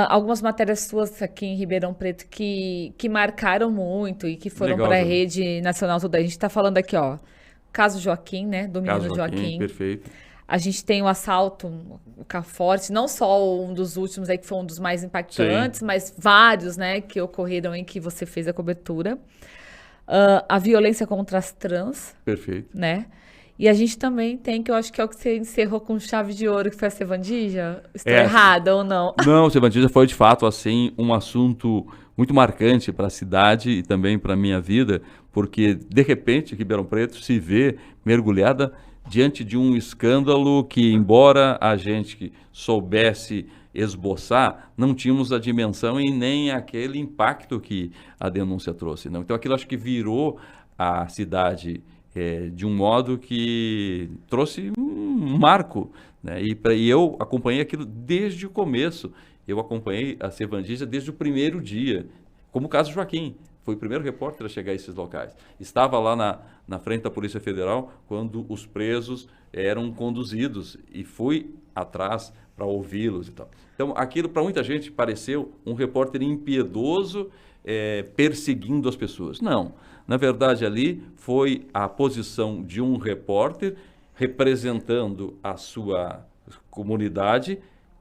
Algumas matérias suas aqui em Ribeirão Preto que marcaram muito e que foram Legal, para a Júlio. rede nacional toda. A gente está falando aqui, ó, caso Joaquim, né, do Caso menino Joaquim, Joaquim. perfeito. A gente tem o assalto, o Caforte, não só um dos últimos aí que foi um dos mais Sim, impactantes, mas vários, né, que ocorreram em que você fez a cobertura. A violência contra as trans, perfeito. né? E a gente também tem, que eu acho que é o que você encerrou com chave de ouro, que foi a Sevandija. Estou É, errada ou não? não, Sebantia foi de fato assim um assunto muito marcante para a cidade e também para a minha vida, porque de repente Ribeirão Preto se vê mergulhada diante de um escândalo que, embora a gente soubesse esboçar, não tínhamos a dimensão e nem aquele impacto que a denúncia trouxe. Não? Então aquilo acho que virou a cidade de um modo que trouxe um marco, né? E eu acompanhei aquilo desde o começo. Eu acompanhei a Sevandija desde o primeiro dia, como o caso Joaquim. Foi o primeiro repórter a chegar a esses locais. Estava lá na frente da Polícia Federal quando os presos eram conduzidos e fui atrás para ouvi-los e tal. Então, aquilo para muita gente pareceu um repórter impiedoso perseguindo as pessoas. Não. Na verdade, ali foi a posição de um repórter representando a sua comunidade,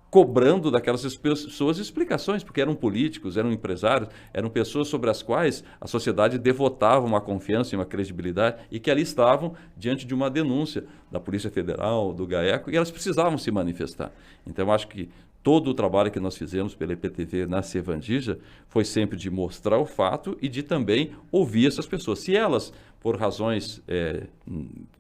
cobrando daquelas pessoas explicações, porque eram políticos, eram empresários, eram pessoas sobre as quais a sociedade devotava uma confiança e uma credibilidade e que ali estavam diante de uma denúncia da Polícia Federal, do GAECO, e elas precisavam se manifestar. Então, eu acho que todo o trabalho que nós fizemos pela EPTV na Sevandija foi sempre de mostrar o fato e de também ouvir essas pessoas. Se elas, por razões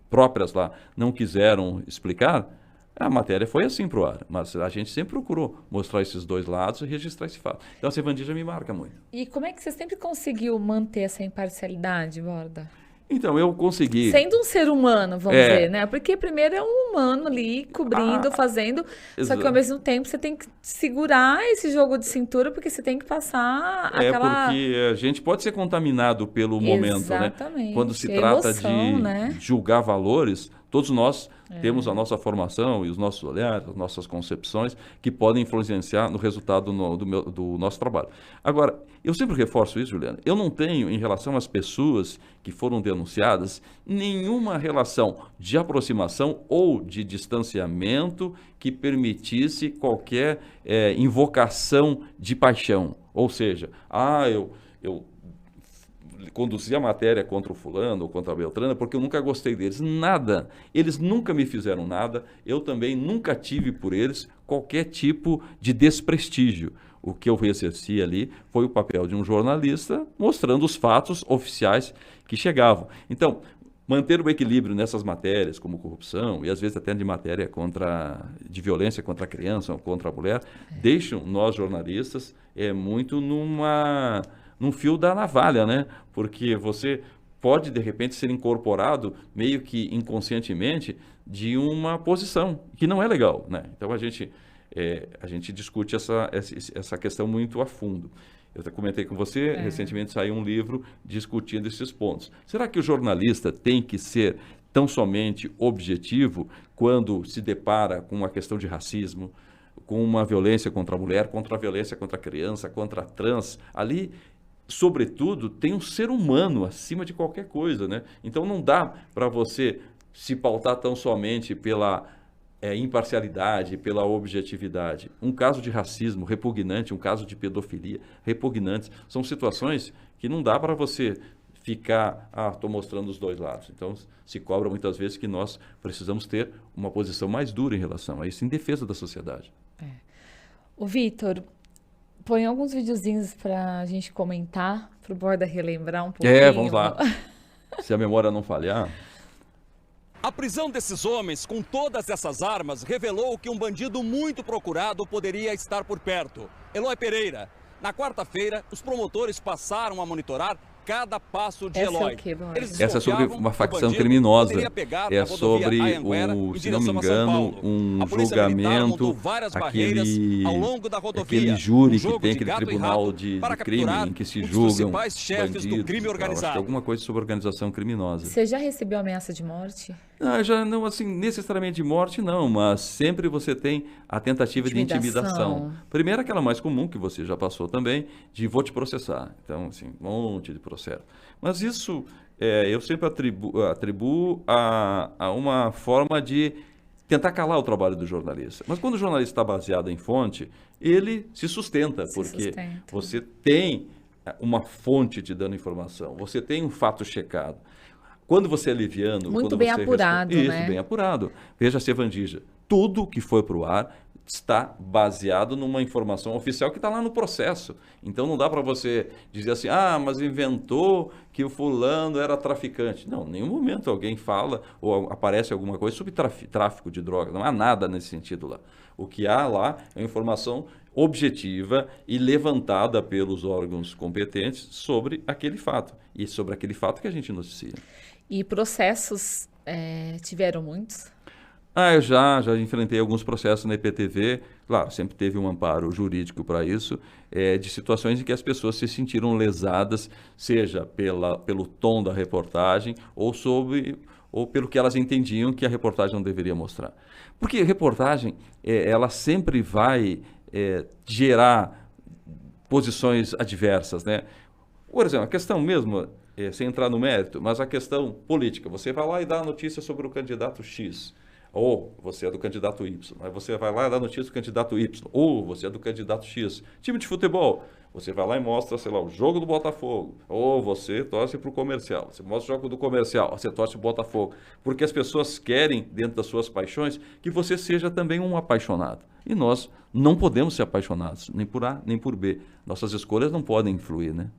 próprias lá, não quiseram explicar, a matéria foi assim para o ar, mas a gente sempre procurou mostrar esses dois lados e registrar esse fato. Então a Sevandija me marca muito. E como é que você sempre conseguiu manter essa imparcialidade, Borda? Então eu consegui. Sendo um ser humano, vamos dizer, É, né? Porque primeiro é um humano ali, cobrindo, a, fazendo, só que ao exa- mesmo tempo você tem que segurar esse jogo de cintura, porque você tem que passar aquela... porque a gente pode ser contaminado pelo momento, né? Quando se Exatamente, a trata emoção, de né? julgar valores, todos nós temos a nossa formação e os nossos olhares, as nossas concepções que podem influenciar no resultado do nosso trabalho. Agora, eu sempre reforço isso, Juliana. Eu não tenho, em relação às pessoas que foram denunciadas, nenhuma relação de aproximação ou de distanciamento que permitisse qualquer invocação de paixão. Ou seja, eu conduzi a matéria contra o fulano ou contra a Beltrana porque eu nunca gostei deles. Nada. Eles nunca me fizeram nada. Eu também nunca tive por eles qualquer tipo de desprestígio. O que eu exerci ali foi o papel de um jornalista mostrando os fatos oficiais que chegavam. Então, manter o equilíbrio nessas matérias, como corrupção, e às vezes até de matéria de violência contra a criança ou contra a mulher, deixam nós jornalistas muito num fio da navalha, né? Porque você pode, de repente, ser incorporado meio que inconscientemente de uma posição que não é legal, né? Então a gente discute essa questão muito a fundo. Eu até comentei com você, recentemente saiu um livro discutindo esses pontos. Será que o jornalista tem que ser tão somente objetivo quando se depara com uma questão de racismo, com uma violência contra a mulher, contra a violência contra a criança, contra a trans? Ali, sobretudo, tem um ser humano acima de qualquer coisa, né? Então não dá para você se pautar tão somente pela imparcialidade, pela objetividade. Um caso de racismo repugnante, um caso de pedofilia repugnantes, são situações que não dá para você ficar, estou mostrando os dois lados. Então, se cobra muitas vezes que nós precisamos ter uma posição mais dura em relação a isso, em defesa da sociedade. O Vitor, põe alguns videozinhos pra gente comentar, pro Borda relembrar um Vamos pouquinho. lá. Se a memória não falhar. A prisão desses homens com todas essas armas revelou que um bandido muito procurado poderia estar por perto. Eloy Pereira. Na quarta-feira, os promotores passaram a monitorar cada passo de Essa é Eloy. o quê, Borda? Essa é sobre uma facção criminosa. É sobre, se não me engano, um julgamento, aquele júri que tem aquele tribunal de crime em que se julgam bandidos. Acho que é alguma coisa sobre organização criminosa. Você já recebeu ameaça de morte? Ah, já não, assim, necessariamente de morte, não, mas sempre você tem a tentativa de intimidação. Primeiro, aquela mais comum, que você já passou também, de vou te processar. Então, assim, um monte de processo. Mas isso, eu sempre atribuo a uma forma de tentar calar o trabalho do jornalista. Mas quando o jornalista está baseado em fonte, ele se sustenta, porque você tem uma fonte te dando informação, você tem um fato checado. Quando você é liviano... Muito quando bem você apurado, Isso, né? bem apurado. Veja a Sevandija. Tudo que foi para o ar está baseado numa informação oficial que está lá no processo. Então não dá para você dizer assim, mas inventou que o fulano era traficante. Não, em nenhum momento alguém fala ou aparece alguma coisa sobre tráfico de drogas. Não há nada nesse sentido lá. O que há lá é informação objetiva e levantada pelos órgãos competentes sobre aquele fato. E sobre aquele fato que a gente noticia. E processos tiveram muitos? Eu já enfrentei alguns processos na IPTV, claro, sempre teve um amparo jurídico para isso, de situações em que as pessoas se sentiram lesadas, seja pelo tom da reportagem ou pelo que elas entendiam que a reportagem não deveria mostrar. Porque a reportagem, ela sempre vai gerar posições adversas, né? Por exemplo, a questão mesmo, sem entrar no mérito, mas a questão política, você vai lá e dá a notícia sobre o candidato X, ou você é do candidato Y, aí você vai lá e dá notícia do candidato Y, ou você é do candidato X. Time de futebol, você vai lá e mostra, sei lá, o jogo do Botafogo, ou você torce para o comercial, você mostra o jogo do comercial, você torce para o Botafogo, porque as pessoas querem, dentro das suas paixões, que você seja também um apaixonado. E nós não podemos ser apaixonados, nem por A, nem por B. Nossas escolhas não podem influir, né?